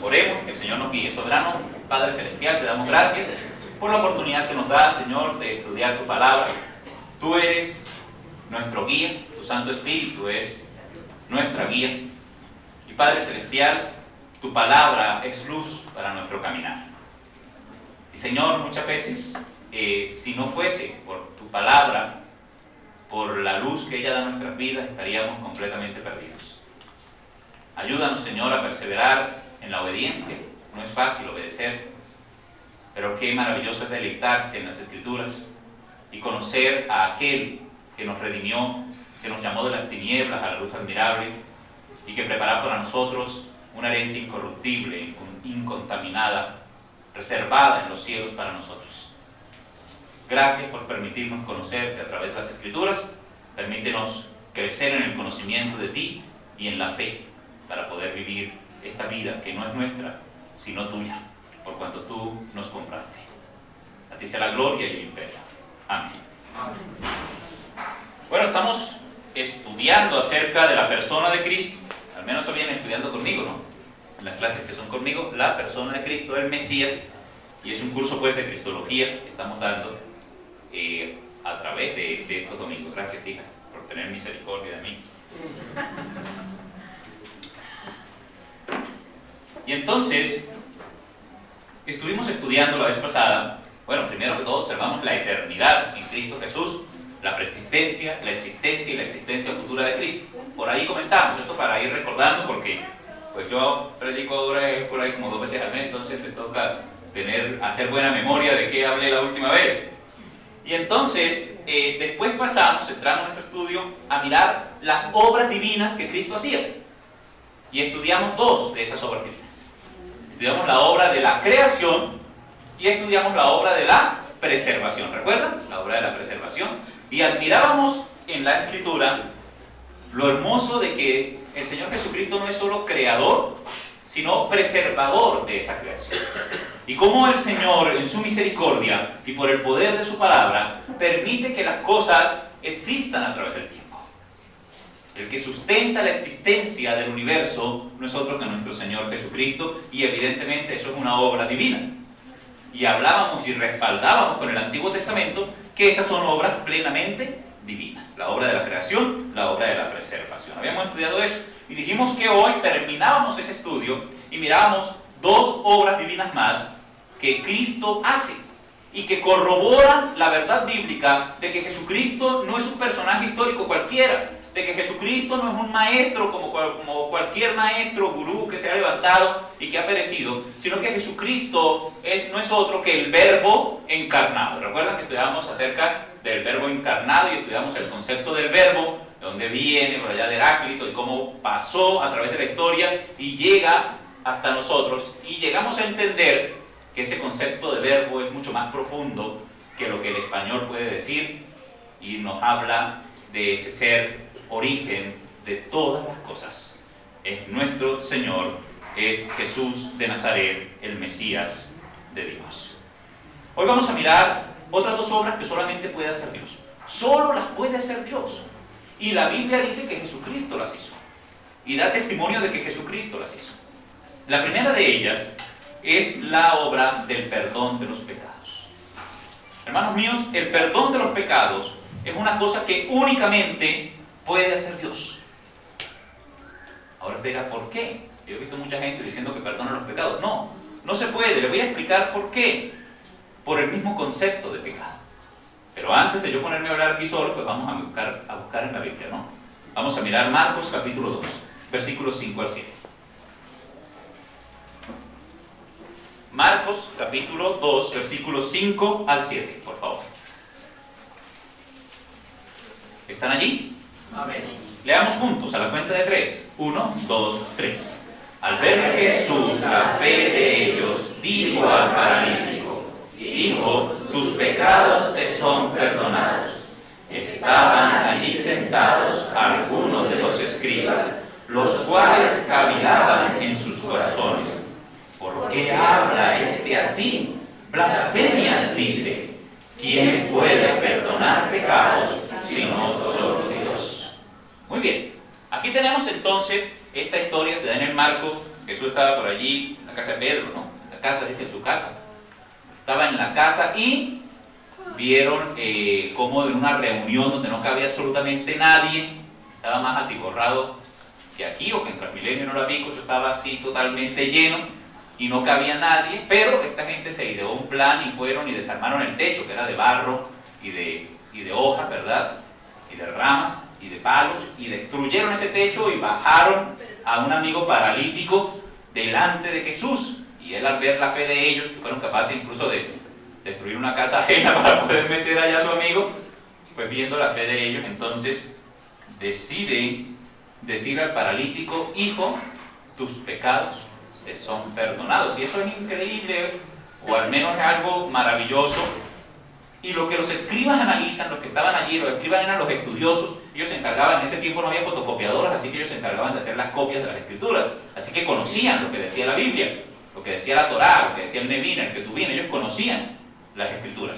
Oremos, que el Señor nos guíe. Soberano Padre Celestial, te damos gracias por la oportunidad que nos da, Señor, de estudiar tu palabra. Tú eres nuestro guía, tu Santo Espíritu es nuestra guía. Y Padre Celestial, tu palabra es luz para nuestro caminar. Y Señor, muchas veces, si no fuese por tu palabra, por la luz que ella da a nuestras vidas, estaríamos completamente perdidos. Ayúdanos, Señor, a perseverar en la obediencia. No es fácil obedecer, pero qué maravilloso es deleitarse en las Escrituras y conocer a aquel que nos redimió, que nos llamó de las tinieblas a la luz admirable y que preparó para nosotros una herencia incorruptible, incontaminada, reservada en los cielos para nosotros. Gracias por permitirnos conocerte a través de las Escrituras. Permítenos crecer en el conocimiento de ti y en la fe para poder vivir esta vida que no es nuestra, sino tuya, por cuanto tú nos compraste. A ti sea la gloria y el imperio. Amén. Bueno, estamos estudiando acerca de la persona de Cristo. Al menos eso vienen estudiando conmigo, ¿no? En las clases que son conmigo, la persona de Cristo, el Mesías. Y es un curso pues de Cristología que estamos dando a través de estos domingos. Gracias, hija, por tener misericordia de mí. Y entonces, estuvimos estudiando la vez pasada, bueno, primero que todo observamos la eternidad en Cristo Jesús, la preexistencia, la existencia y la existencia futura de Cristo. Por ahí comenzamos, esto para ir recordando, porque pues yo predico por ahí como 2 veces al mes, entonces le toca hacer buena memoria de qué hablé la última vez. Y entonces, después pasamos, entramos en nuestro estudio, a mirar las obras divinas que Cristo hacía. Y estudiamos 2 de esas obras divinas. Estudiamos la obra de la creación y estudiamos la obra de la preservación. ¿Recuerdan? La obra de la preservación. Y admirábamos en la Escritura lo hermoso de que el Señor Jesucristo no es solo creador, sino preservador de esa creación. Y cómo el Señor, en su misericordia y por el poder de su palabra, permite que las cosas existan a través del tiempo. El que sustenta la existencia del universo no es otro que nuestro Señor Jesucristo, y evidentemente eso es una obra divina. Y hablábamos y respaldábamos con el Antiguo Testamento que esas son obras plenamente divinas. La obra de la creación, la obra de la preservación. Habíamos estudiado eso y dijimos que hoy terminábamos ese estudio y mirábamos 2 obras divinas más que Cristo hace y que corroboran la verdad bíblica de que Jesucristo no es un personaje histórico cualquiera, de que Jesucristo no es un maestro como cualquier maestro, gurú que se ha levantado y que ha perecido, sino que Jesucristo no es otro que el Verbo encarnado. ¿Recuerdan que estudiamos acerca del Verbo encarnado y estudiamos el concepto del Verbo, de dónde viene, por allá de Heráclito, y cómo pasó a través de la historia y llega hasta nosotros? Y llegamos a entender que ese concepto de verbo es mucho más profundo que lo que el español puede decir, y nos habla de ese ser origen de todas las cosas. Es nuestro Señor, es Jesús de Nazaret, el Mesías de Dios. Hoy vamos a mirar otras 2 obras que solamente puede hacer Dios. Solo las puede hacer Dios. Y la Biblia dice que Jesucristo las hizo. Y da testimonio de que Jesucristo las hizo. La primera de ellas es la obra del perdón de los pecados. Hermanos míos, el perdón de los pecados es una cosa que únicamente puede hacer Dios. Ahora usted dirá, ¿por qué? Yo he visto mucha gente diciendo que perdona los pecados. No, no se puede. Le voy a explicar por qué. Por el mismo concepto de pecado. Pero antes de yo ponerme a hablar aquí solo, pues vamos a buscar en la Biblia, ¿no? Vamos a mirar Marcos capítulo 2, versículos 5 al 7. Marcos capítulo 2, versículos 5 al 7, por favor. ¿Están allí? Amén. Leamos juntos a la cuenta de 3. 1, 2, 3. Al ver Jesús la fe de ellos, dijo al paralítico: Hijo, tus pecados te son perdonados. Estaban allí sentados algunos de los escribas, los cuales cavilaban en sus corazones: ¿por qué habla este así? Blasfemias dice. ¿Quién puede perdonar pecados sino solo Dios? Muy bien, aquí tenemos entonces esta historia, se da en el Marco. Jesús estaba por allí en la casa de Pedro, ¿no? La casa, dice su casa. Estaba en la casa y vieron como en una reunión donde no cabía absolutamente nadie, estaba más atiborrado que aquí, o que en Transmilenio no la pico, eso estaba así totalmente lleno y no cabía nadie, pero esta gente se ideó un plan y fueron y desarmaron el techo, que era de barro y de hojas, ¿verdad? Y de ramas y de palos, y destruyeron ese techo y bajaron a un amigo paralítico delante de Jesús, y él, al ver la fe de ellos, que fueron capaces incluso de destruir una casa ajena para poder meter allá a su amigo, pues viendo la fe de ellos, entonces decide decirle al paralítico: hijo, tus pecados te son perdonados. Y eso es increíble, o al menos es algo maravilloso. Y lo que los escribas analizan, los que estaban allí, los escribas eran los estudiosos. Ellos se encargaban, en ese tiempo no había fotocopiadoras, así que ellos se encargaban de hacer las copias de las escrituras. Así que conocían lo que decía la Biblia, lo que decía la Torá, lo que decía el Nevin, el Ketubín. Ellos conocían las escrituras.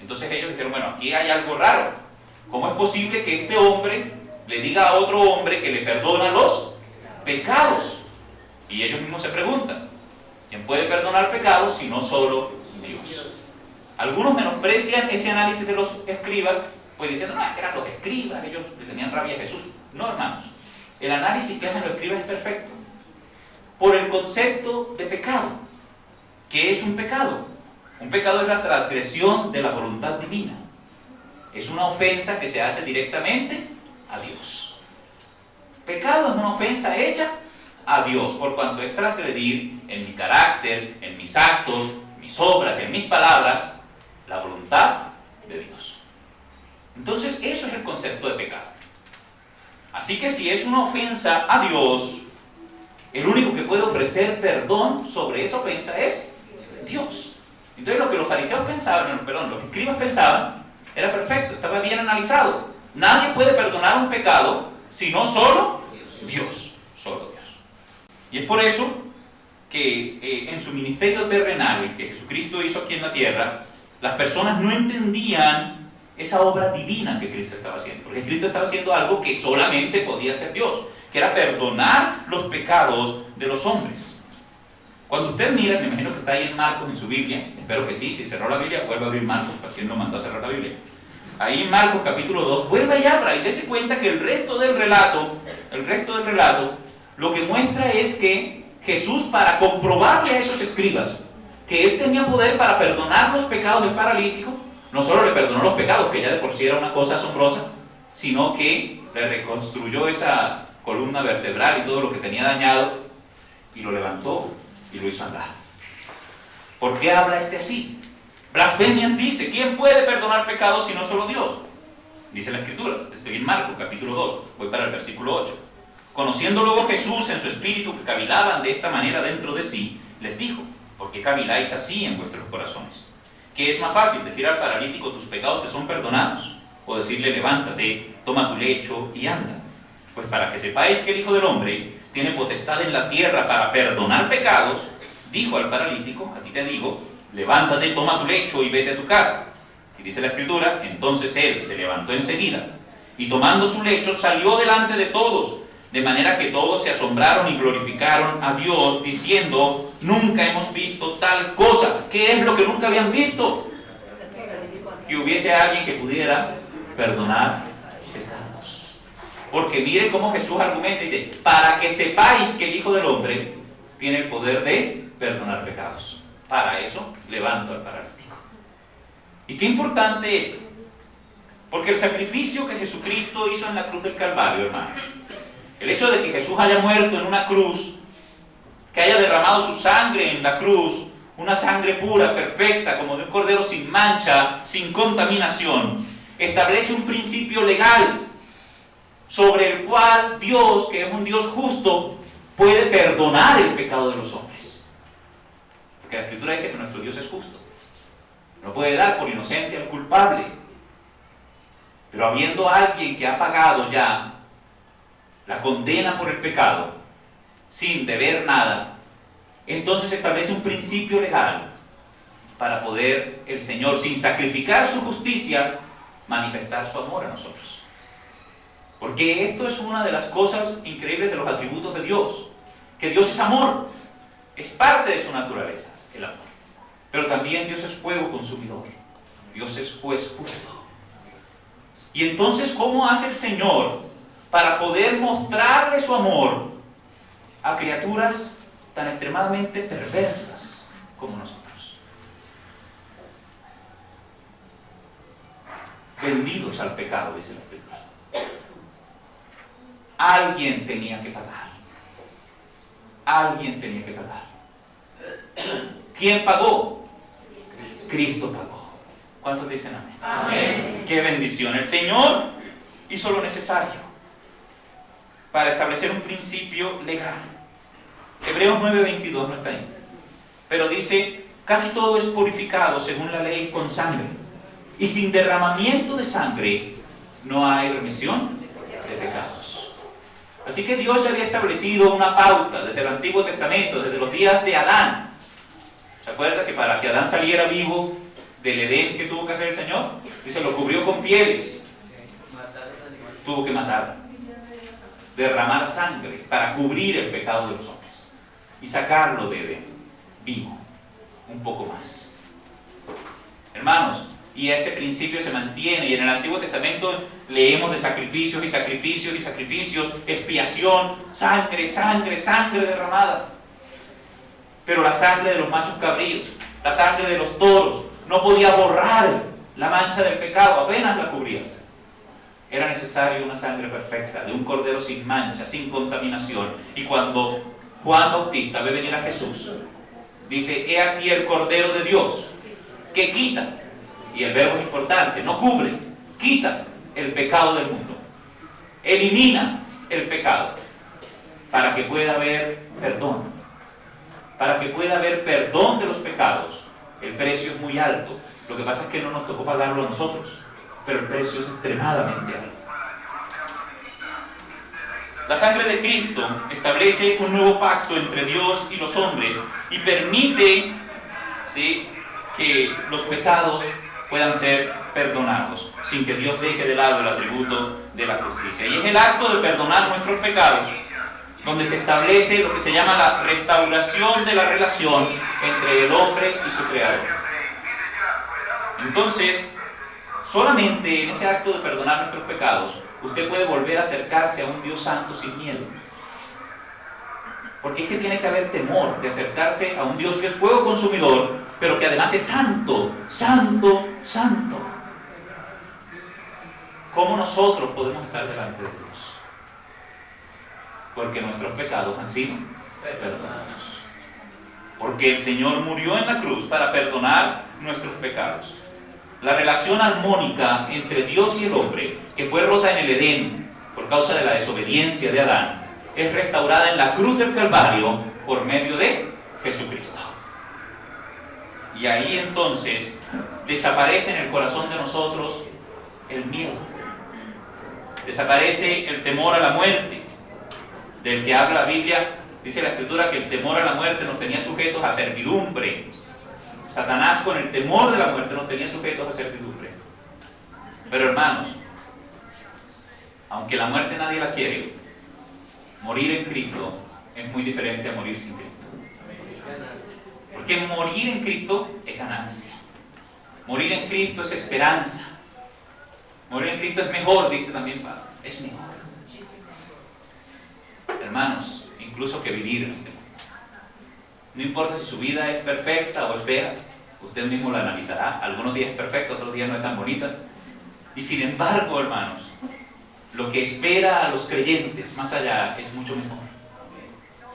Entonces ellos dijeron: bueno, aquí hay algo raro. ¿Cómo es posible que este hombre le diga a otro hombre que le perdona los pecados? Y ellos mismos se preguntan: ¿quién puede perdonar pecados si no solo Dios? Algunos menosprecian ese análisis de los escribas, pues diciendo: no, es que eran los escribas, ellos le tenían rabia a Jesús. No, hermanos, el análisis que hacen los escribas es perfecto, por el concepto de pecado. ¿Qué es un pecado? Un pecado es la transgresión de la voluntad divina. Es una ofensa que se hace directamente a Dios. Pecado es una ofensa hecha a Dios, por cuanto es transgredir en mi carácter, en mis actos, mis obras, en mis palabras, la voluntad de Dios. Entonces, eso es el concepto de pecado. Así que si es una ofensa a Dios, el único que puede ofrecer perdón sobre esa ofensa es Dios. Entonces, lo que los fariseos pensaban, los escribas pensaban, era perfecto, estaba bien analizado. Nadie puede perdonar un pecado sino solo Dios, solo Dios. Y es por eso que en su ministerio terrenal, el que Jesucristo hizo aquí en la tierra, las personas no entendían esa obra divina que Cristo estaba haciendo, porque Cristo estaba haciendo algo que solamente podía hacer Dios, que era perdonar los pecados de los hombres. Cuando usted mira, me imagino que está ahí en Marcos en su Biblia, espero que sí, si cerró la Biblia, vuelva a abrir Marcos, porque él no mandó a cerrar la Biblia. Ahí en Marcos capítulo 2, vuelva y abra y dése cuenta que el resto del relato, lo que muestra es que Jesús, para comprobarle a esos escribas que él tenía poder para perdonar los pecados del paralítico, no solo le perdonó los pecados, que ya de por sí era una cosa asombrosa, sino que le reconstruyó esa columna vertebral y todo lo que tenía dañado, y lo levantó y lo hizo andar. ¿Por qué habla así? Blasfemias dice: ¿quién puede perdonar pecados sino solo Dios? Dice la Escritura, estoy en Marcos capítulo 2, voy para el versículo 8. Conociendo luego Jesús en su espíritu que cavilaban de esta manera dentro de sí, les dijo: ¿por qué caviláis así en vuestros corazones? ¿Qué es más fácil, decir al paralítico: tus pecados te son perdonados? O decirle: levántate, toma tu lecho y anda. Pues para que sepáis que el Hijo del Hombre tiene potestad en la tierra para perdonar pecados, dijo al paralítico: a ti te digo, levántate, toma tu lecho y vete a tu casa. Y dice la Escritura: entonces él se levantó enseguida, y tomando su lecho salió delante de todos, de manera que todos se asombraron y glorificaron a Dios, diciendo: nunca hemos visto tal cosa. ¿Qué es lo que nunca habían visto? Que hubiese alguien que pudiera perdonar pecados. Porque mire cómo Jesús argumenta, dice: para que sepáis que el Hijo del Hombre tiene el poder de perdonar pecados. Para eso levanto al paralítico. Y qué importante esto, porque el sacrificio que Jesucristo hizo en la cruz del Calvario, hermanos, el hecho de que Jesús haya muerto en una cruz, que haya derramado su sangre en la cruz, una sangre pura, perfecta, como de un cordero sin mancha, sin contaminación, establece un principio legal sobre el cual Dios, que es un Dios justo, puede perdonar el pecado de los hombres. Porque la Escritura dice que nuestro Dios es justo. No puede dar por inocente al culpable. Pero habiendo alguien que ha pagado ya la condena por el pecado, sin deber nada, entonces establece un principio legal para poder el Señor, sin sacrificar su justicia, manifestar su amor a nosotros. Porque esto es una de las cosas increíbles de los atributos de Dios, que Dios es amor. Es parte de su naturaleza, el amor. Pero también Dios es fuego consumidor. Dios es juez justo. Y entonces, ¿cómo hace el Señor para poder mostrarle su amor a criaturas tan extremadamente perversas como nosotros? Vendidos al pecado, dice la Escritura. Alguien tenía que pagar. Alguien tenía que pagar. ¿Quién pagó? Cristo pagó. ¿Cuántos dicen amén? Amén. ¡Qué bendición! El Señor hizo lo necesario para establecer un principio legal. Hebreos 9:22 no está ahí, pero dice: casi todo es purificado según la ley con sangre, y sin derramamiento de sangre no hay remisión de pecados. Así que Dios ya había establecido una pauta desde el Antiguo Testamento, desde los días de Adán. ¿Se acuerda que para que Adán saliera vivo del Edén, ¿qué tuvo que hacer el Señor? Dice, lo cubrió con pieles. Tuvo que matar, derramar sangre para cubrir el pecado de los hombres y sacarlo de Edén vivo, un poco más. Hermanos, y ese principio se mantiene, y en el Antiguo Testamento leemos de sacrificios y sacrificios y sacrificios, expiación, sangre, sangre, sangre derramada. Pero la sangre de los machos cabríos, la sangre de los toros, no podía borrar la mancha del pecado, apenas la cubría. Era necesaria una sangre perfecta, de un cordero sin mancha, sin contaminación. Y cuando Juan Bautista ve venir a Jesús, dice: he aquí el Cordero de Dios, que quita, y el verbo es importante, no cubre, quita el pecado del mundo, elimina el pecado, para que pueda haber perdón, para que pueda haber perdón de los pecados. El precio es muy alto, lo que pasa es que no nos tocó pagarlo a nosotros, pero el precio es extremadamente alto. La sangre de Cristo establece un nuevo pacto entre Dios y los hombres y permite, ¿sí?, que los pecados puedan ser perdonados, sin que Dios deje de lado el atributo de la justicia. Y es el acto de perdonar nuestros pecados donde se establece lo que se llama la restauración de la relación entre el hombre y su creador. Entonces, solamente en ese acto de perdonar nuestros pecados, usted puede volver a acercarse a un Dios santo sin miedo. Porque es que tiene que haber temor de acercarse a un Dios que es fuego consumidor, pero que además es santo, santo, santo. ¿Cómo nosotros podemos estar delante de Dios? Porque nuestros pecados han sido perdonados. Porque el Señor murió en la cruz para perdonar nuestros pecados. La relación armónica entre Dios y el hombre, que fue rota en el Edén por causa de la desobediencia de Adán, es restaurada en la cruz del Calvario por medio de Jesucristo. Y ahí entonces desaparece en el corazón de nosotros el miedo. Desaparece el temor a la muerte, del que habla la Biblia. Dice la Escritura que el temor a la muerte nos tenía sujetos a servidumbre. Satanás, con el temor de la muerte, nos tenía sujetos a servidumbre. Pero hermanos, aunque la muerte nadie la quiere, morir en Cristo es muy diferente a morir sin Cristo. Porque morir en Cristo es ganancia. Morir en Cristo es esperanza. Morir en Cristo es mejor, dice también Pablo. Es mejor, hermanos, incluso que vivir en este mundo. No importa si su vida es perfecta o es fea, usted mismo la analizará. Algunos días es perfecto, otros días no es tan bonita. Y sin embargo, hermanos, lo que espera a los creyentes más allá es mucho mejor.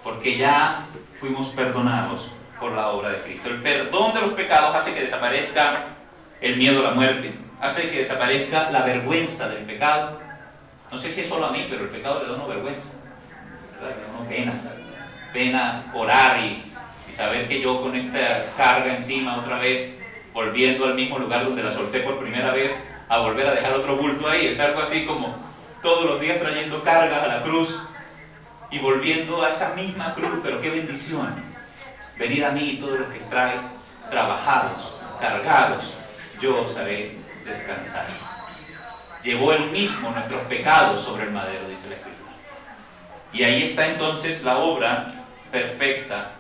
Porque ya fuimos perdonados por la obra de Cristo. El perdón de los pecados hace que desaparezca el miedo a la muerte, hace que desaparezca la vergüenza del pecado. No sé si es solo a mí, pero el pecado le da a uno vergüenza, ¿verdad? Le da a uno pena orar y saber que yo con esta carga encima otra vez, volviendo al mismo lugar donde la solté por primera vez, a volver a dejar otro bulto ahí. Es algo así como todos los días trayendo cargas a la cruz y volviendo a esa misma cruz. Pero qué bendición: venid a mí todos los que estáis trabajados, cargados, yo os haré descansar. Llevó él mismo nuestros pecados sobre el madero, dice la Escritura. Y ahí está entonces la obra perfecta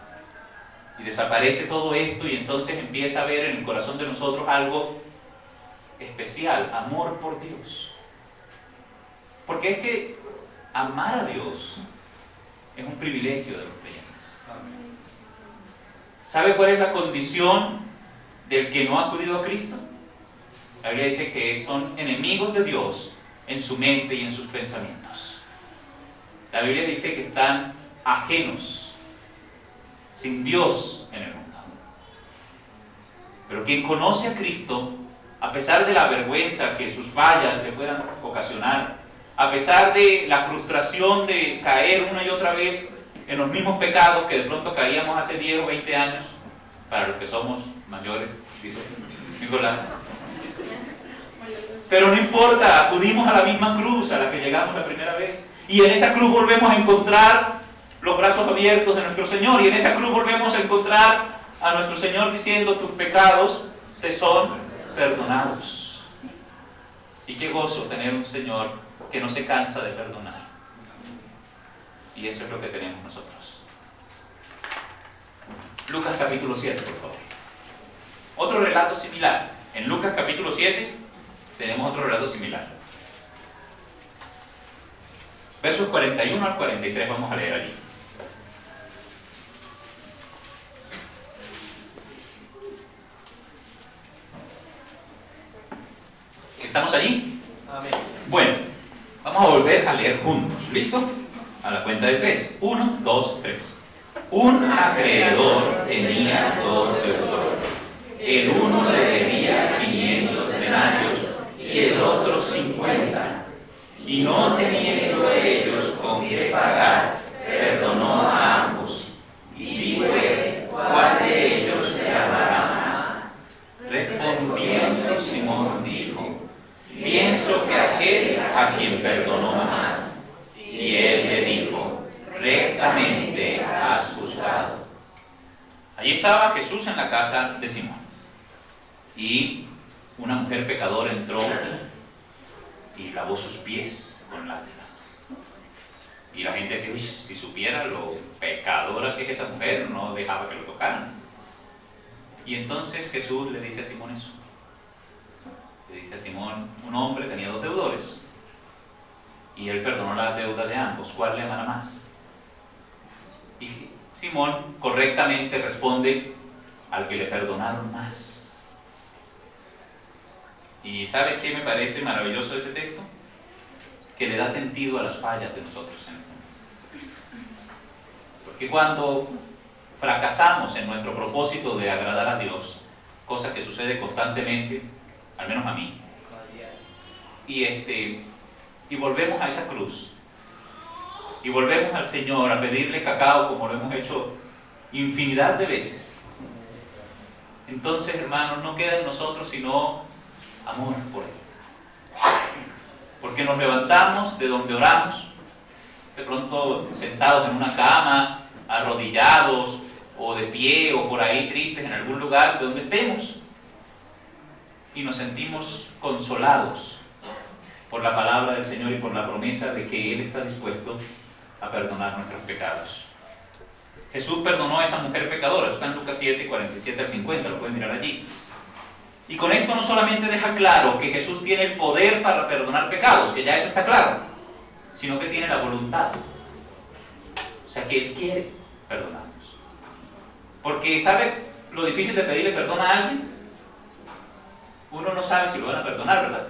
Y desaparece todo esto y entonces empieza a ver en el corazón de nosotros algo especial, amor por Dios. Porque es que amar a Dios es un privilegio de los creyentes. ¿Sabe cuál es la condición del que no ha acudido a Cristo? La Biblia dice que son enemigos de Dios en su mente y en sus pensamientos. La Biblia dice que están ajenos, sin Dios en el mundo. Pero quien conoce a Cristo, a pesar de la vergüenza que sus fallas le puedan ocasionar, a pesar de la frustración de caer una y otra vez en los mismos pecados que de pronto caíamos hace 10 o 20 años, para los que somos mayores, dice Nicolás. Pero no importa, acudimos a la misma cruz a la que llegamos la primera vez. Y en esa cruz volvemos a encontrar los brazos abiertos de nuestro Señor. Y en esa cruz volvemos a encontrar a nuestro Señor diciendo: tus pecados te son perdonados. Y qué gozo tener un Señor que no se cansa de perdonar. Y eso es lo que tenemos nosotros. Lucas capítulo 7, por favor. Otro relato similar. En Lucas capítulo 7 tenemos otro relato similar. Versos 41 al 43 vamos a leer allí. ¿Estamos allí? Amén. Bueno, vamos a volver a leer juntos. ¿Listo? A la cuenta de 3. 1, 2, 3. Un acreedor tenía 2 deudores. El uno le debía 500 denarios y el otro 50. Y no teniendo ellos con qué pagar, perdonó a ambos. Y pues, ¿cuál de ellos le amará más? Respondiendo Simón dijo: pienso que aquel a quien perdonó más. Y él le dijo: rectamente has juzgado. Allí estaba Jesús en la casa de Simón. Y una mujer pecadora entró y lavó sus pies con lágrimas. Y la gente decía: uy, si supiera lo pecadora que es esa mujer, no dejaba que lo tocaran. Y entonces Jesús le dice a Simón eso. Le dice a Simón: un hombre tenía 2 deudores y él perdonó la deuda de ambos. ¿Cuál le amará más? Y Simón correctamente responde: al que le perdonaron más. ¿Y sabe qué me parece maravilloso de ese texto? Que le da sentido a las fallas de nosotros en el mundo. Porque cuando fracasamos en nuestro propósito de agradar a Dios, cosa que sucede constantemente, al menos a mí, y volvemos a esa cruz, y volvemos al Señor a pedirle cacao como lo hemos hecho infinidad de veces, entonces, hermanos, no queda en nosotros sino amor por Él. Porque nos levantamos de donde oramos, de pronto sentados en una cama, arrodillados, o de pie, o por ahí tristes en algún lugar de donde estemos, y nos sentimos consolados por la palabra del Señor y por la promesa de que Él está dispuesto a perdonar nuestros pecados. Jesús perdonó a esa mujer pecadora. Eso está en Lucas 7, 47 al 50, lo pueden mirar allí. Y con esto no solamente deja claro que Jesús tiene el poder para perdonar pecados, que ya eso está claro, sino que tiene la voluntad. O sea, que Él quiere perdonarnos. Porque, ¿sabe lo difícil de pedirle perdón a alguien? Uno no sabe si lo van a perdonar, ¿verdad?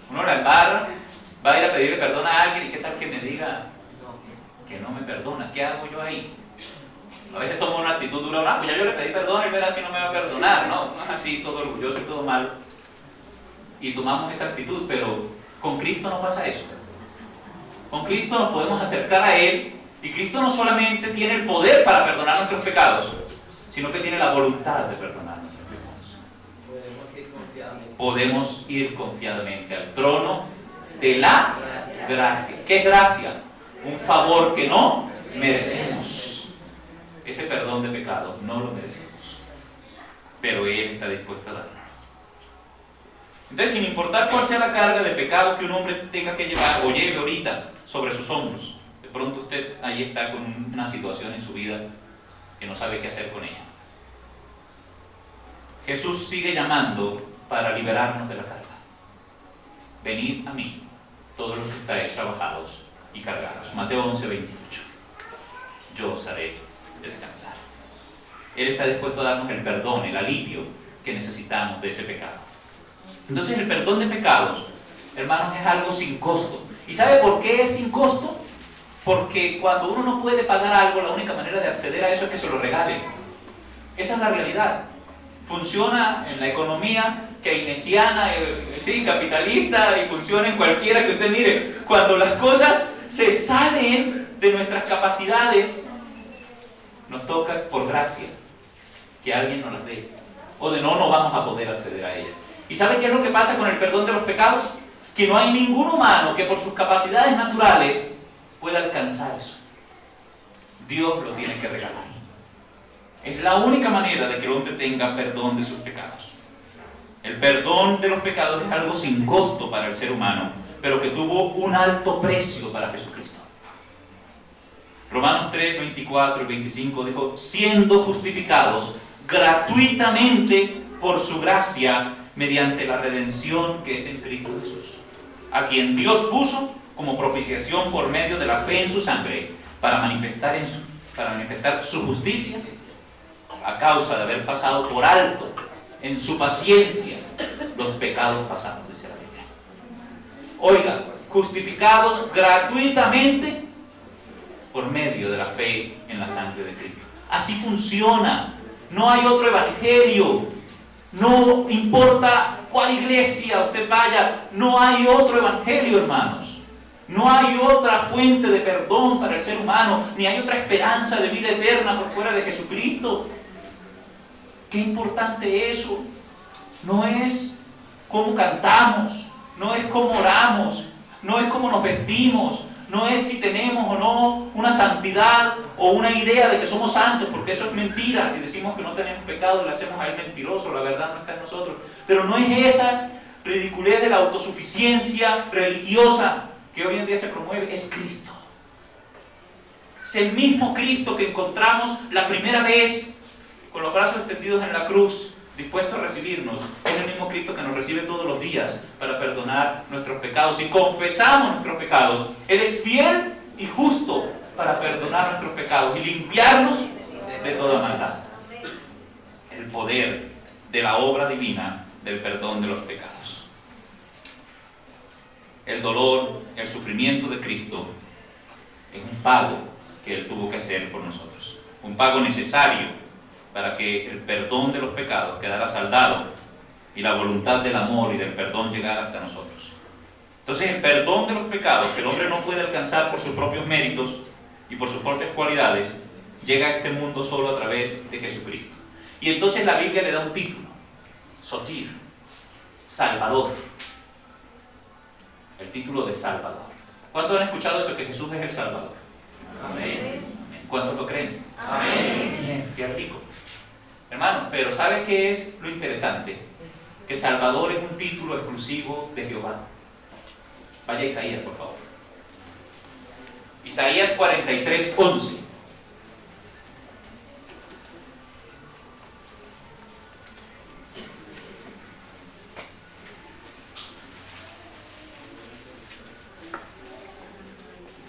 Uno la embarra, va a ir a pedirle perdón a alguien y qué tal que me diga que no me perdona. ¿Qué hago yo ahí? A veces tomo una actitud dura: pues ya yo le pedí perdón, él verá si no me va a perdonar. No es así, todo orgulloso y todo malo. Y tomamos esa actitud, pero con Cristo no pasa eso. Con Cristo nos podemos acercar a Él, y Cristo no solamente tiene el poder para perdonar nuestros pecados, sino que tiene la voluntad de perdonar nuestros pecados. Podemos ir confiadamente al trono de la gracia. ¿Qué es gracia? Un favor que no merecemos. Ese perdón de pecado no lo merecemos, pero Él está dispuesto a darlo. Entonces, sin importar cuál sea la carga de pecado que un hombre tenga que llevar o lleve ahorita sobre sus hombros, de pronto usted ahí está con una situación en su vida que no sabe qué hacer con ella. Jesús sigue llamando para liberarnos de la carga. Venid a mí, todos los que estáis trabajados y cargados. Mateo 11:28. Yo os haré descansar. Él está dispuesto a darnos el perdón, el alivio que necesitamos de ese pecado. Entonces el perdón de pecados, hermanos, es algo sin costo. ¿Y sabe por qué es sin costo? Porque cuando uno no puede pagar algo, la única manera de acceder a eso es que se lo regalen. Esa es la realidad. Funciona en la economía keynesiana, sí, capitalista, y funciona en cualquiera que usted mire. Cuando las cosas se salen de nuestras capacidades, nos toca por gracia que alguien nos las dé, o de no vamos a poder acceder a ella. ¿Y sabe qué es lo que pasa con el perdón de los pecados? Que no hay ningún humano que por sus capacidades naturales pueda alcanzar eso. Dios lo tiene que regalar. Es la única manera de que el hombre tenga perdón de sus pecados. El perdón de los pecados es algo sin costo para el ser humano, pero que tuvo un alto precio para Jesucristo. Romanos 3, 24 y 25 dijo: siendo justificados gratuitamente por su gracia, mediante la redención que es en Cristo Jesús, a quien Dios puso como propiciación por medio de la fe en su sangre, para manifestar su justicia, a causa de haber pasado por alto en su paciencia los pecados pasados, dice la Biblia. Oiga, justificados gratuitamente por medio de la fe en la sangre de Cristo. Así funciona. No hay otro evangelio. No importa cuál iglesia usted vaya, no hay otro evangelio, hermanos. No hay otra fuente de perdón para el ser humano, ni hay otra esperanza de vida eterna por fuera de Jesucristo. Qué importante eso. No es cómo cantamos, no es cómo oramos, no es cómo nos vestimos, no es si tenemos o no una santidad o una idea de que somos santos, porque eso es mentira. Si decimos que no tenemos pecado, le hacemos a él mentiroso, la verdad no está en nosotros. Pero no es esa ridiculez de la autosuficiencia religiosa que hoy en día se promueve, es Cristo. Es el mismo Cristo que encontramos la primera vez con los brazos extendidos en la cruz, dispuesto a recibirnos. Es el mismo Cristo que nos recibe todos los días para perdonar nuestros pecados. Si confesamos nuestros pecados, Él es fiel y justo para perdonar nuestros pecados y limpiarnos de toda maldad. El poder de la obra divina del perdón de los pecados. El dolor, el sufrimiento de Cristo es un pago que Él tuvo que hacer por nosotros. Un pago necesario para que el perdón de los pecados quedara saldado y la voluntad del amor y del perdón llegara hasta nosotros. Entonces el perdón de los pecados, que el hombre no puede alcanzar por sus propios méritos y por sus propias cualidades, llega a este mundo solo a través de Jesucristo. Y entonces la Biblia le da un título: Sotir, Salvador. El título de Salvador. ¿Cuántos han escuchado eso, que Jesús es el Salvador? Amén. ¿Cuántos lo creen? Amén. Bien, qué rico. Hermanos, pero ¿sabe qué es lo interesante? Que Salvador es un título exclusivo de Jehová. Vaya a Isaías, por favor. Isaías 43:11.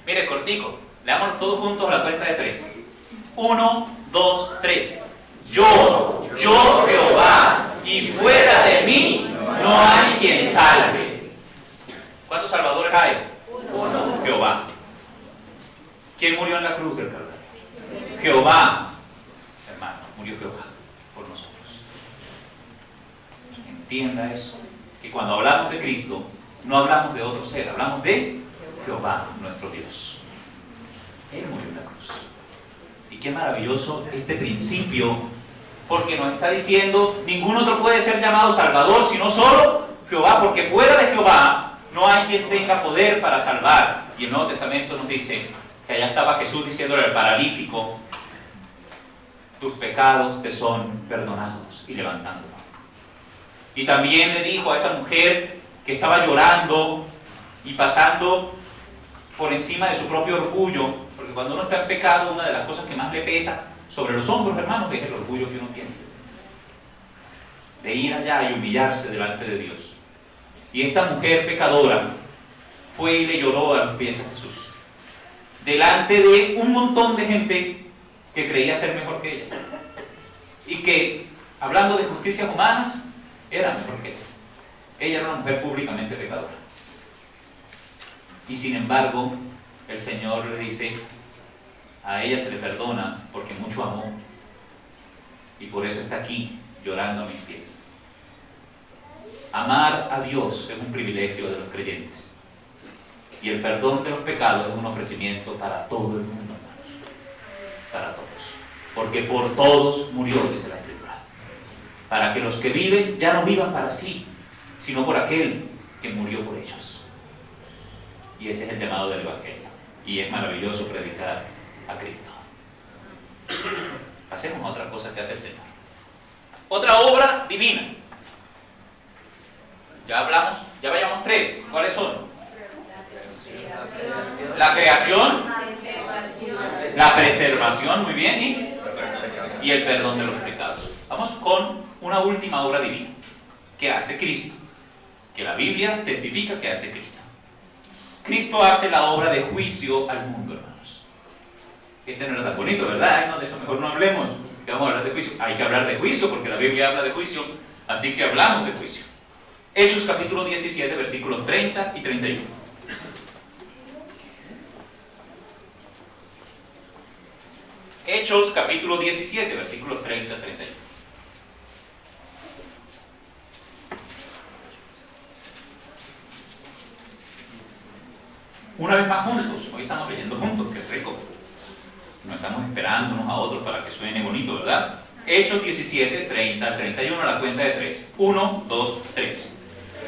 Mire, cortico. Leámonos todos juntos a la cuenta de 3. 1, 2, 3. Yo Jehová, y fuera de mí no hay quien salve. ¿Cuántos salvadores hay? Uno. Jehová. ¿Quién murió en la cruz del Calvario? Jehová. Hermano, murió Jehová por nosotros. Entienda eso. Que cuando hablamos de Cristo, no hablamos de otro ser, hablamos de Jehová, nuestro Dios. Él murió en la cruz. Y qué maravilloso este principio, porque nos está diciendo: ningún otro puede ser llamado Salvador sino solo Jehová, porque fuera de Jehová no hay quien tenga poder para salvar. Y el Nuevo Testamento nos dice que allá estaba Jesús diciéndole al paralítico: tus pecados te son perdonados, y levantándolo. Y también le dijo a esa mujer que estaba llorando y pasando por encima de su propio orgullo, porque cuando uno está en pecado, una de las cosas que más le pesa sobre los hombros, hermanos, es el orgullo que uno tiene. De ir allá y humillarse delante de Dios. Y esta mujer pecadora fue y le lloró a los pies a Jesús. Delante de un montón de gente que creía ser mejor que ella. Y que, hablando de justicias humanas, era mejor que ella. Ella era una mujer públicamente pecadora. Y sin embargo, el Señor le dice, a ella se le perdona porque mucho amó. Y por eso está aquí, llorando a mis pies. Amar a Dios es un privilegio de los creyentes. Y el perdón de los pecados es un ofrecimiento para todo el mundo, hermanos. Para todos. Porque por todos murió, dice la Escritura. Para que los que viven ya no vivan para sí, sino por aquel que murió por ellos. Y ese es el llamado del Evangelio. Y es maravilloso predicar a Cristo. Pasemos a otra cosa que hace el Señor. Otra obra divina. Ya hablamos, ya vayamos 3. ¿Cuáles son? La creación, la preservación, muy bien, y el perdón de los pecados. Vamos con una última obra divina que hace Cristo, que la Biblia testifica que hace Cristo. Cristo hace la obra de juicio al mundo, hermanos. Este no era tan bonito, ¿verdad? No, de eso mejor no hablemos. Que vamos a hablar de juicio. Hay que hablar de juicio porque la Biblia habla de juicio, así que hablamos de juicio. Hechos capítulo 17, versículos 30 y 31. Hechos capítulo 17, versículos 30 y 31. Una vez más juntos, hoy estamos leyendo juntos, que es rico. No estamos esperando unos a otros para que suene bonito, ¿verdad? Hechos 17, 30 al 31, a la cuenta de 3. 1, 2, 3.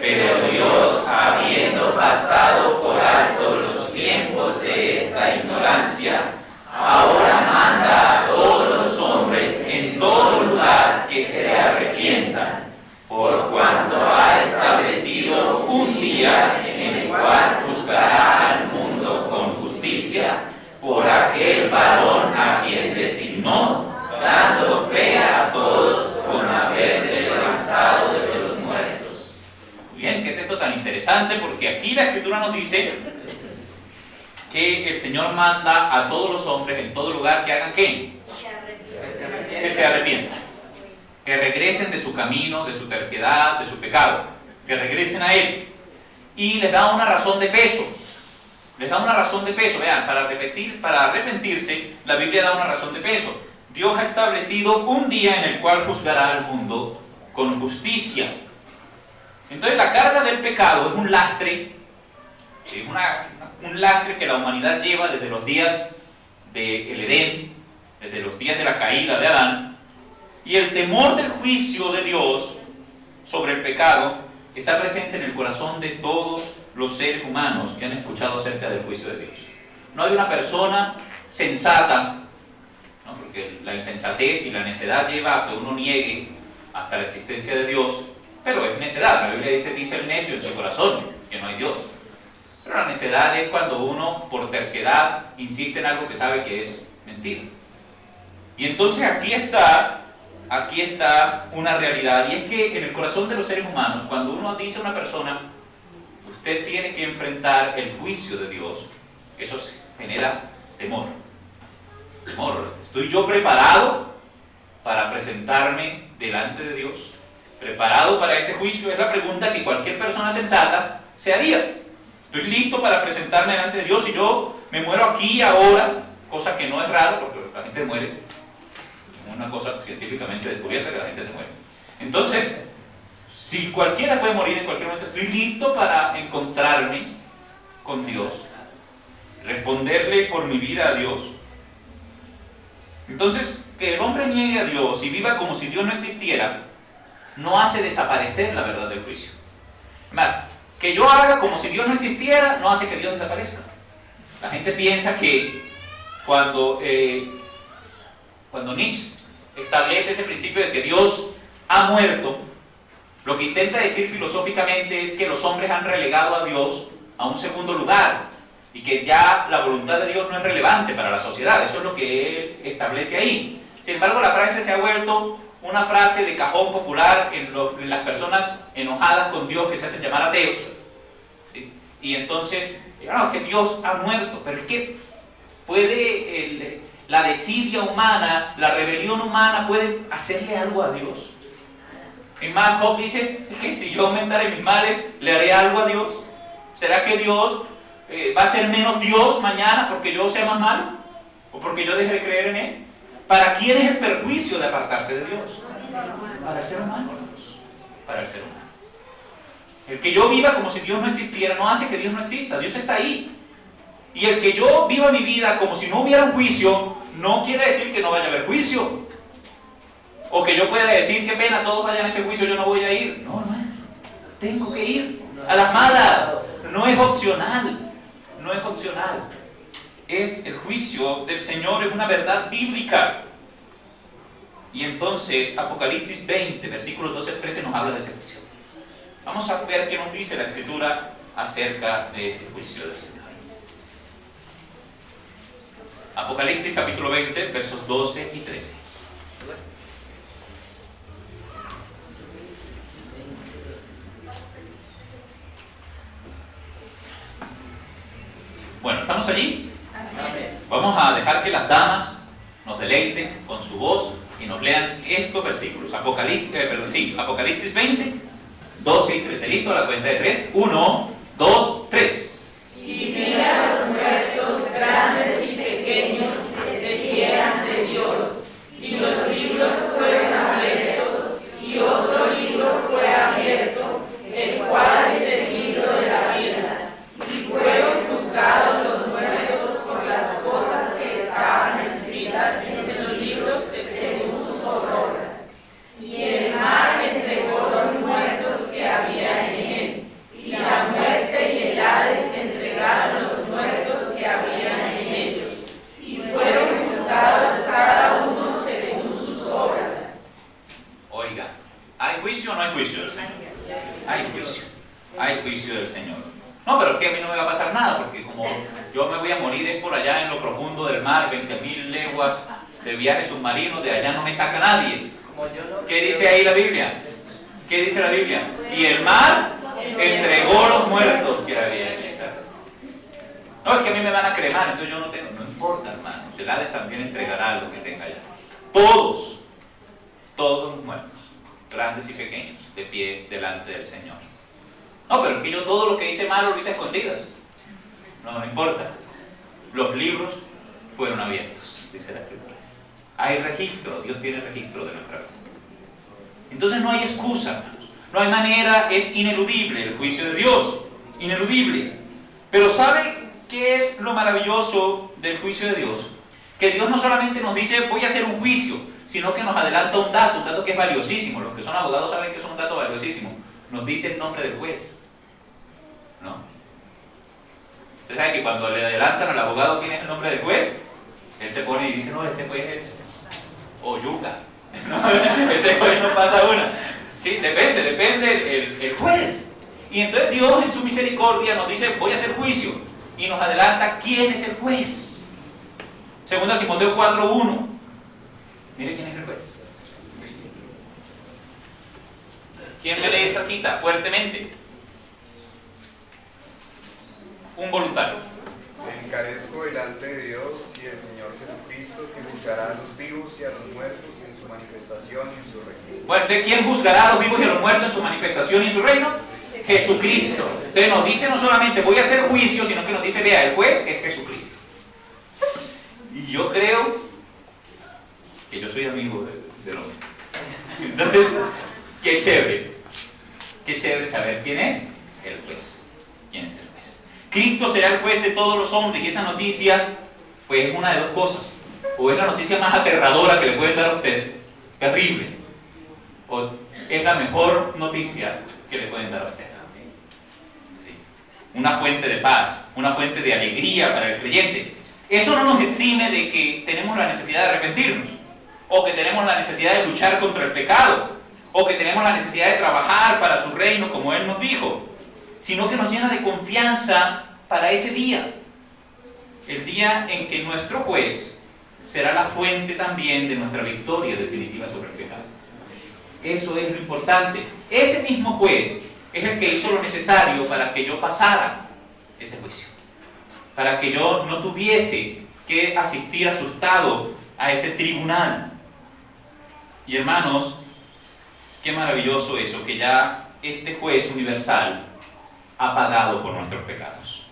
Pero Dios, habiendo pasado por alto los tiempos de esta ignorancia, ahora manda a todos los hombres en todo lugar que se arrepientan, por cuanto ha establecido un día en el cual juzgará al mundo con justicia por aquel varón a quien designó, dando fe a todos con haberle levantado de los muertos. Muy bien, qué texto tan interesante, porque aquí la Escritura nos dice que el Señor manda a todos los hombres en todo lugar que hagan ¿qué? Que se arrepientan, que regresen de su camino, de su terquedad, de su pecado, que regresen a Él. Y les da una razón de peso. Les da una razón de peso. Vean, para arrepentirse, la Biblia da una razón de peso. Dios ha establecido un día en el cual juzgará al mundo con justicia. Entonces la carga del pecado es un lastre, un lastre que la humanidad lleva desde los días del Edén, desde los días de la caída de Adán, y el temor del juicio de Dios sobre el pecado está presente en el corazón de todos los seres humanos que han escuchado acerca del juicio de Dios. No hay una persona sensata, ¿no? Porque la insensatez y la necedad lleva a que uno niegue hasta la existencia de Dios, pero es necedad. La Biblia dice el necio en su corazón que no hay Dios. Pero la necedad es cuando uno, por terquedad, insiste en algo que sabe que es mentira. Y entonces aquí está una realidad, y es que en el corazón de los seres humanos, cuando uno dice a una persona, usted tiene que enfrentar el juicio de Dios, eso genera temor. Temor. ¿Estoy yo preparado para presentarme delante de Dios? ¿Preparado para ese juicio? Es la pregunta que cualquier persona sensata se haría. ¿Estoy listo para presentarme delante de Dios? Si yo me muero aquí ahora, cosa que no es raro porque la gente muere, es una cosa científicamente descubierta que la gente se muere. Entonces, si cualquiera puede morir en cualquier momento, ¿estoy listo para encontrarme con Dios? Responderle por mi vida a Dios. Entonces, que el hombre niegue a Dios y viva como si Dios no existiera, no hace desaparecer la verdad del juicio. Además, que yo haga como si Dios no existiera, no hace que Dios desaparezca. La gente piensa que cuando Nietzsche establece ese principio de que Dios ha muerto, lo que intenta decir filosóficamente es que los hombres han relegado a Dios a un segundo lugar y que ya la voluntad de Dios no es relevante para la sociedad. Eso es lo que él establece ahí. Sin embargo, la frase se ha vuelto una frase de cajón popular en las personas enojadas con Dios que se hacen llamar ateos. ¿Sí? Y entonces, claro, que Dios ha muerto, pero es que puede la desidia humana, la rebelión humana puede hacerle algo a Dios. Y más, Job dice, es que si yo aumentare mis males, ¿le haré algo a Dios? ¿Será que Dios va a ser menos Dios mañana porque yo sea más malo? ¿O porque yo deje de creer en Él? ¿Para quién es el perjuicio de apartarse de Dios? Para el ser humano, Dios. Para el ser humano. El que yo viva como si Dios no existiera no hace que Dios no exista. Dios está ahí. Y el que yo viva mi vida como si no hubiera un juicio, no quiere decir que no vaya a haber juicio. O que yo pueda decir, qué pena, todos vayan a ese juicio, yo no voy a ir. No, hermano. Tengo que ir a las malas. No es opcional. No es opcional. Es el juicio del Señor, es una verdad bíblica. Y entonces Apocalipsis 20, versículos 12 al 13 nos habla de ese juicio. Vamos a ver qué nos dice la Escritura acerca de ese juicio del Señor. Apocalipsis capítulo 20, versos 12 y 13. Bueno, ¿estamos allí? Vamos a dejar que las damas nos deleiten con su voz y nos lean estos versículos. Apocalipsis 20, 12 y 13. ¿Listo? A la cuenta de 3. 1, 2, 3. Y vi a los muertos, grandes y pequeños, de pie ante Dios, y los libros fueron abiertos, y otro libro fue abierto, el cual es el libro de la vida, y fueron juzgados los muertos por las cosas que estaban escritas en los libros según sus obras. Y el mar entregó los muertos que había en él, y la muerte y el Hades entregaron los muertos que había en ellos, y fueron juzgados cada uno según sus obras. Oiga, ¿hay juicio o no hay juicio del Señor? Hay juicio. Hay juicio del Señor. No, pero es que a mí no me va a pasar nada, porque como yo me voy a morir es por allá en lo profundo del mar, 20.000 leguas de viaje submarino, de allá no me saca nadie. ¿Qué dice ahí la Biblia? ¿Qué dice la Biblia? Y el mar entregó los muertos que había en ella. No, es que a mí me van a cremar, entonces yo no tengo. No importa, hermano. El Hades también entregará lo que tenga allá. Todos los muertos, grandes y pequeños, de pie delante del Señor. No, pero es que yo todo lo que hice malo lo hice a escondidas. No importa. Los libros fueron abiertos, dice la Escritura. Hay registro, Dios tiene registro de nuestra vida. Entonces no hay excusa, hermanos. No hay manera, es ineludible el juicio de Dios. Ineludible. Pero ¿sabe qué es lo maravilloso del juicio de Dios? Que Dios no solamente nos dice, voy a hacer un juicio, sino que nos adelanta un dato que es valiosísimo. Los que son abogados saben que es un dato valiosísimo. Nos dice el nombre del juez. ¿No? Usted sabe que cuando le adelantan al abogado quién es el nombre del juez, él se pone y dice, no, ese juez es Oyuca. ¿No? Ese juez no pasa una. Sí, depende el juez. Y entonces Dios en su misericordia nos dice, voy a hacer juicio. Y nos adelanta quién es el juez. 2 Timoteo 4:1. Mire quién es el juez. ¿Quién me lee esa cita fuertemente? Un voluntario. Me encarezco delante de Dios y del Señor Jesucristo, que juzgará a los vivos y a los muertos en su manifestación y en su reino. Bueno, entonces, ¿quién juzgará a los vivos y a los muertos en su manifestación y en su reino? Jesucristo. Entonces nos dice no solamente voy a hacer juicio, sino que nos dice, vea, el juez es Jesucristo. Y yo creo que yo soy amigo del hombre. Entonces, qué chévere saber quién es el juez. ¿Quién es el juez? Cristo será el juez de todos los hombres, y esa noticia, pues es una de dos cosas. O es la noticia más aterradora que le pueden dar a usted, terrible, o es la mejor noticia que le pueden dar a usted. ¿Sí? Una fuente de paz, una fuente de alegría para el creyente. Eso no nos exime de que tenemos la necesidad de arrepentirnos, o que tenemos la necesidad de luchar contra el pecado, o que tenemos la necesidad de trabajar para su reino, como Él nos dijo, sino que nos llena de confianza para ese día, el día en que nuestro juez será la fuente también de nuestra victoria definitiva sobre el pecado. Eso es lo importante. Ese mismo juez es el que hizo lo necesario para que yo pasara ese juicio, para que yo no tuviese que asistir asustado a ese tribunal. Y hermanos, qué maravilloso eso, que ya este juez universal ha pagado por nuestros pecados.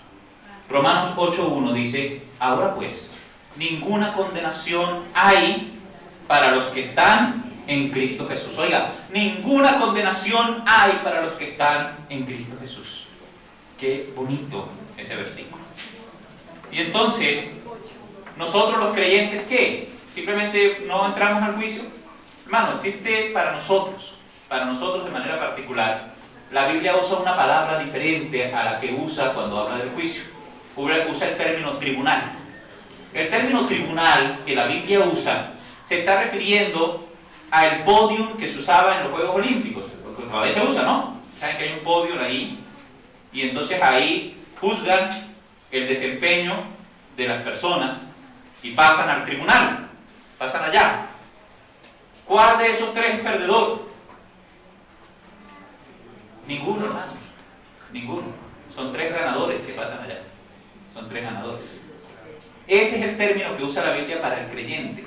Romanos 8:1 dice: ahora pues, ninguna condenación hay para los que están en Cristo Jesús. Oiga, ninguna condenación hay para los que están en Cristo Jesús. Qué bonito ese versículo. Y entonces, nosotros los creyentes, ¿qué? Simplemente no entramos al juicio. Hermano, existe para nosotros de manera particular, la Biblia usa una palabra diferente a la que usa cuando habla del juicio. Usa el término tribunal. El término tribunal que la Biblia usa se está refiriendo al podium que se usaba en los Juegos Olímpicos, porque todavía se usa, ¿no? Saben que hay un podium ahí, y entonces ahí juzgan el desempeño de las personas y pasan al tribunal, pasan allá. ¿Cuál de esos tres es perdedor? Ninguno, hermanos, ninguno. Son tres ganadores que pasan allá. Son tres ganadores. Ese es el término que usa la Biblia para el creyente.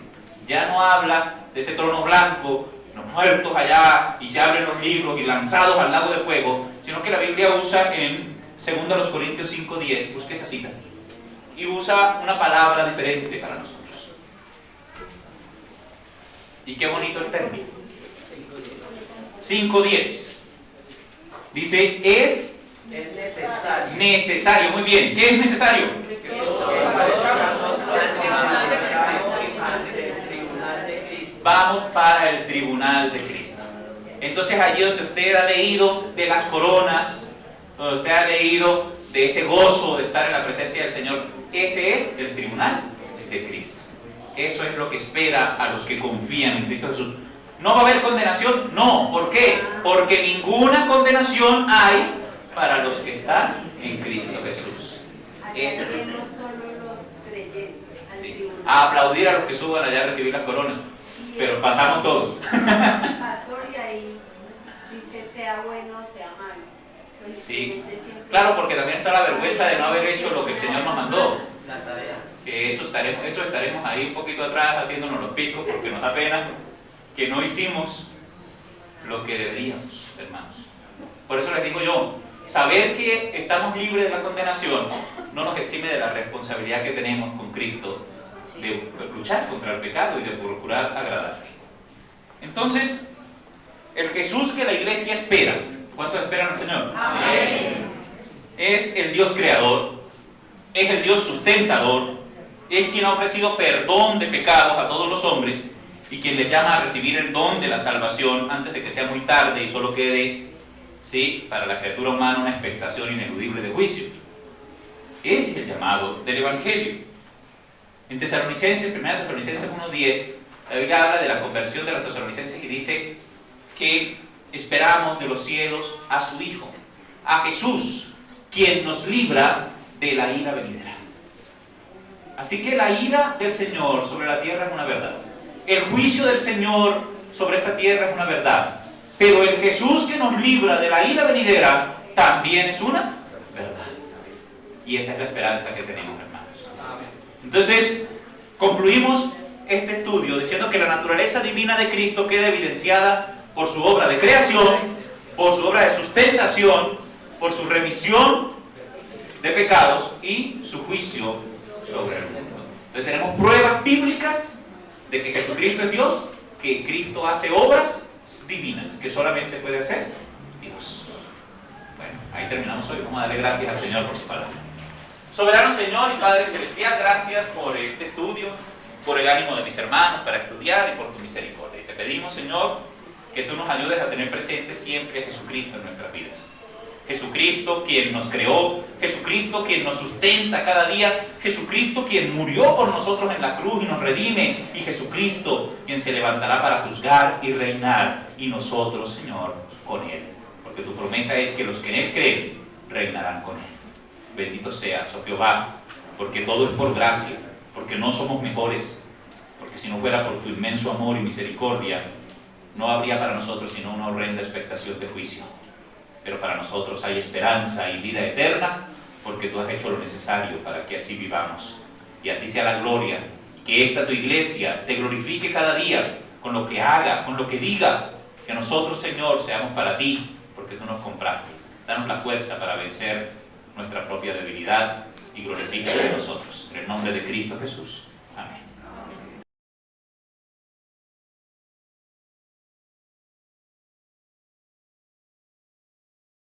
Ya no habla de ese trono blanco, los muertos allá, y se abren los libros y lanzados al lago de fuego, sino que la Biblia usa en 2 Corintios 5:10, busque esa cita, y usa una palabra diferente para nosotros. Y qué bonito el término. 5:10. Dice, es necesario. Muy bien, ¿qué es necesario? Vamos para el tribunal de Cristo. Entonces allí donde usted ha leído de las coronas, donde usted ha leído de ese gozo de estar en la presencia del Señor, ese es el tribunal de Cristo. Eso es lo que espera a los que confían en Cristo Jesús. ¿No va a haber condenación? No. ¿Por qué? Porque ninguna condenación hay para los que están en Cristo Jesús. Lleguemos solo los creyentes al tribunal. A aplaudir a los que suban allá a recibir las coronas. Pero pasamos todos. Pastor, y ahí dice sea bueno o sea malo. Pues Sí, claro, porque también está la vergüenza de no haber hecho lo que el Señor nos mandó. Que eso estaremos ahí un poquito atrás haciéndonos los picos porque nos da pena que no hicimos lo que deberíamos, hermanos. Por eso les digo yo, saber que estamos libres de la condenación no nos exime de la responsabilidad que tenemos con Cristo de luchar contra el pecado y de procurar agradarle. Entonces, el Jesús que la iglesia espera, ¿cuántos esperan al Señor? Amén. Es el Dios creador, es el Dios sustentador, es quien ha ofrecido perdón de pecados a todos los hombres y quien les llama a recibir el don de la salvación antes de que sea muy tarde y solo quede, ¿sí?, para la criatura humana una expectación ineludible de juicio. Ese es el llamado del Evangelio. En Tesalonicenses, 1 Tesalonicenses 1:10, la Biblia habla de la conversión de los tesalonicenses y dice que esperamos de los cielos a su Hijo, a Jesús, quien nos libra de la ira venidera. Así que la ira del Señor sobre la tierra es una verdad. El juicio del Señor sobre esta tierra es una verdad. Pero el Jesús que nos libra de la ira venidera también es una verdad. Y esa es la esperanza que tenemos, hermanos. Entonces, concluimos este estudio diciendo que la naturaleza divina de Cristo queda evidenciada por su obra de creación, por su obra de sustentación, por su remisión de pecados y su juicio sobre el mundo. Entonces tenemos pruebas bíblicas de que Jesucristo es Dios, que Cristo hace obras divinas, que solamente puede hacer Dios. Bueno, ahí terminamos hoy. Vamos a darle gracias al Señor por su palabra. Soberano Señor y Padre Celestial, gracias por este estudio, por el ánimo de mis hermanos para estudiar y por tu misericordia. Y te pedimos, Señor, que tú nos ayudes a tener presente siempre a Jesucristo en nuestras vidas. Jesucristo quien nos creó, Jesucristo quien nos sustenta cada día, Jesucristo quien murió por nosotros en la cruz y nos redime, y Jesucristo quien se levantará para juzgar y reinar, y nosotros, Señor, con Él. Porque tu promesa es que los que en Él creen, reinarán con Él. Bendito seas, oh Jehová, porque todo es por gracia, porque no somos mejores, porque si no fuera por tu inmenso amor y misericordia, no habría para nosotros sino una horrenda expectación de juicio. Pero para nosotros hay esperanza y vida eterna, porque tú has hecho lo necesario para que así vivamos. Y a ti sea la gloria, que esta tu iglesia te glorifique cada día, con lo que haga, con lo que diga, que nosotros, Señor, seamos para ti, porque tú nos compraste. Danos la fuerza para vencer nuestra propia debilidad y glorifícate de nosotros. En el nombre de Cristo Jesús.